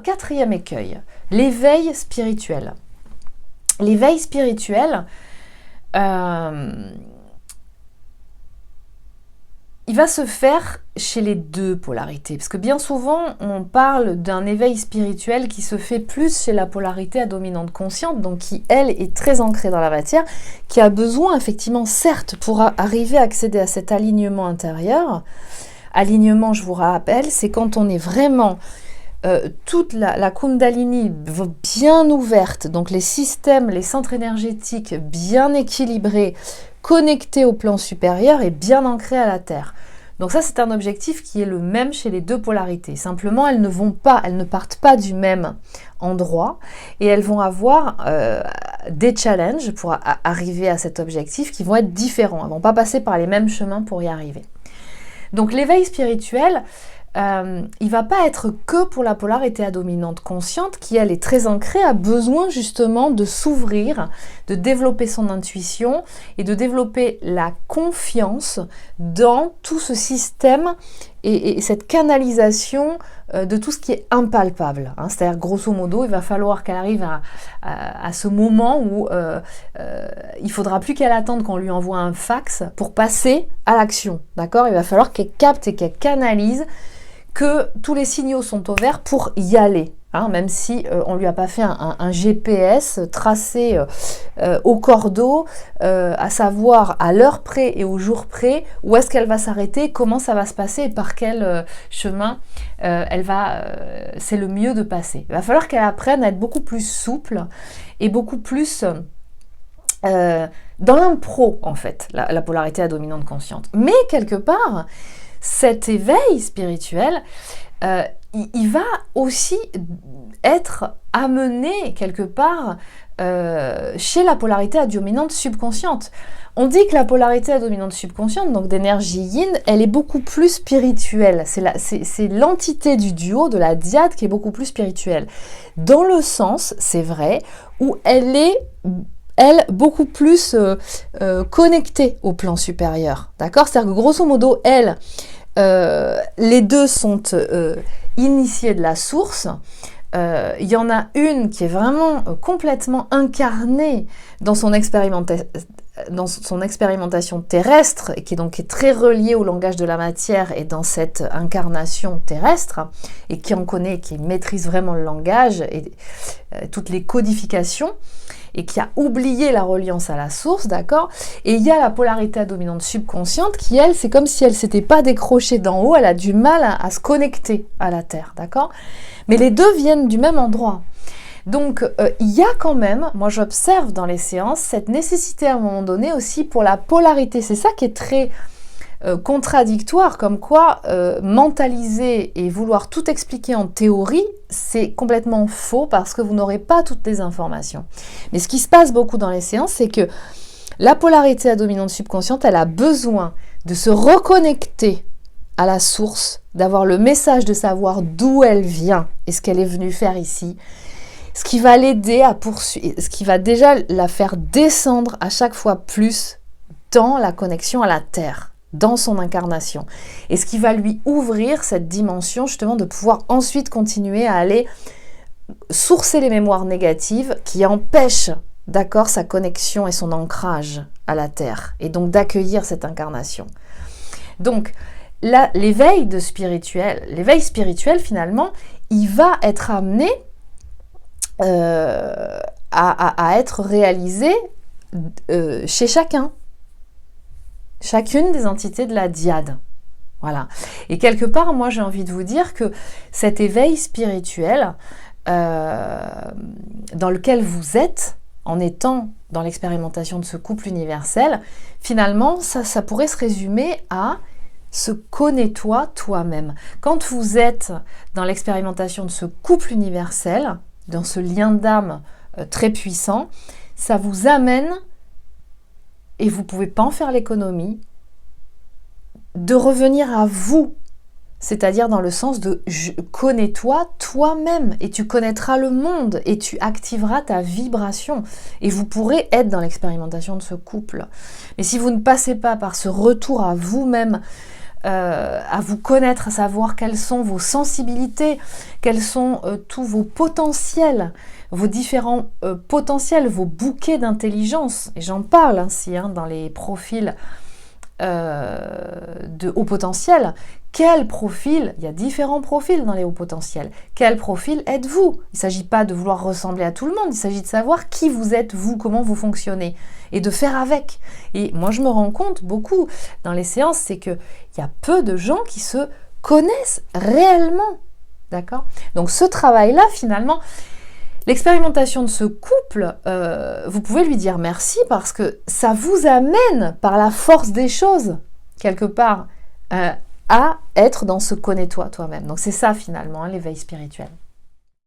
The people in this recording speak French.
Quatrième écueil, l'éveil spirituel. L'éveil spirituel, il va se faire chez les deux polarités. Parce que bien souvent, on parle d'un éveil spirituel qui se fait plus chez la polarité à dominante consciente, donc qui, elle, est très ancrée dans la matière, qui a besoin, effectivement, certes, pour arriver à accéder à cet alignement intérieur. Alignement, je vous rappelle, c'est quand on est vraiment... toute la Kundalini bien ouverte, donc les systèmes, les centres énergétiques bien équilibrés, connectés au plan supérieur et bien ancrés à la Terre. Donc ça, c'est un objectif qui est le même chez les deux polarités. Simplement, elles ne partent pas du même endroit et elles vont avoir des challenges pour arriver à cet objectif qui vont être différents. Elles ne vont pas passer par les mêmes chemins pour y arriver. Donc l'éveil spirituel, il va pas être que pour la polarité à dominante consciente qui, elle, est très ancrée, a besoin justement de s'ouvrir, de développer son intuition et de développer la confiance dans tout ce système et cette canalisation de tout ce qui est impalpable. C'est-à-dire, grosso modo, il va falloir qu'elle arrive à ce moment où il faudra plus qu'elle attende qu'on lui envoie un fax pour passer à l'action. D'accord ? Il va falloir qu'elle capte et qu'elle canalise que tous les signaux sont au vert pour y aller, même si on ne lui a pas fait un GPS tracé au cordeau, à savoir à l'heure près et au jour près, où est-ce qu'elle va s'arrêter, comment ça va se passer et par quel chemin c'est le mieux de passer. Il va falloir qu'elle apprenne à être beaucoup plus souple et beaucoup plus... dans l'impro, en fait, la polarité à dominante consciente. Mais quelque part... cet éveil spirituel, il va aussi être amené quelque part chez la polarité à dominante subconsciente. On dit que la polarité à dominante subconsciente, donc d'énergie yin, elle est beaucoup plus spirituelle. C'est l'entité du duo, de la dyade, qui est beaucoup plus spirituelle. Dans le sens, c'est vrai, où elle est... beaucoup plus connectée au plan supérieur, d'accord ? C'est-à-dire que grosso modo, les deux sont initiés de la source. Il y en a une qui est vraiment complètement incarnée dans son expérimentation terrestre, et qui donc est très reliée au langage de la matière et dans cette incarnation terrestre, et qui en connaît, qui maîtrise vraiment le langage et toutes les codifications, et qui a oublié la reliance à la source, d'accord ? Et il y a la polarité à dominante subconsciente qui, elle, c'est comme si elle ne s'était pas décrochée d'en haut, elle a du mal à se connecter à la Terre, d'accord ? Mais les deux viennent du même endroit. Donc, il y a quand même, moi j'observe dans les séances, cette nécessité à un moment donné aussi pour la polarité. C'est ça qui est très contradictoire, comme quoi mentaliser et vouloir tout expliquer en théorie, c'est complètement faux parce que vous n'aurez pas toutes les informations. Mais ce qui se passe beaucoup dans les séances, c'est que la polarité à dominante subconsciente, elle a besoin de se reconnecter à la source, d'avoir le message de savoir d'où elle vient et ce qu'elle est venue faire ici, ce qui va l'aider à poursuivre, ce qui va déjà la faire descendre à chaque fois plus dans la connexion à la Terre, dans son incarnation. Et ce qui va lui ouvrir cette dimension justement de pouvoir ensuite continuer à aller sourcer les mémoires négatives qui empêchent, d'accord, sa connexion et son ancrage à la Terre, et donc d'accueillir cette incarnation. Donc, là, l'éveil spirituel finalement, il va être amené à être réalisé chez chacune des entités de la dyade. Voilà. Et quelque part, moi, j'ai envie de vous dire que cet éveil spirituel dans lequel vous êtes, en étant dans l'expérimentation de ce couple universel, finalement, ça pourrait se résumer à se connais-toi toi-même. Quand vous êtes dans l'expérimentation de ce couple universel, dans ce lien d'âme très puissant, ça vous amène, et vous ne pouvez pas en faire l'économie, de revenir à vous, c'est-à-dire dans le sens de connais-toi toi-même, et tu connaîtras le monde, et tu activeras ta vibration, et vous pourrez être dans l'expérimentation de ce couple. Mais si vous ne passez pas par ce retour à vous-même, à vous connaître, à savoir quelles sont vos sensibilités, quels sont tous vos potentiels, vos différents potentiels, vos bouquets d'intelligence. Et j'en parle ainsi dans les profils de haut potentiel. Quel profil, il y a différents profils dans les hauts potentiels, quel profil êtes-vous? Il ne s'agit pas de vouloir ressembler à tout le monde, il s'agit de savoir qui vous êtes, vous, comment vous fonctionnez, et de faire avec. Et moi je me rends compte beaucoup dans les séances, c'est qu'il y a peu de gens qui se connaissent réellement, d'accord? Donc ce travail-là, finalement, l'expérimentation de ce couple, vous pouvez lui dire merci parce que ça vous amène par la force des choses, quelque part, à être dans ce connais-toi toi-même. Donc c'est ça finalement, l'éveil spirituel.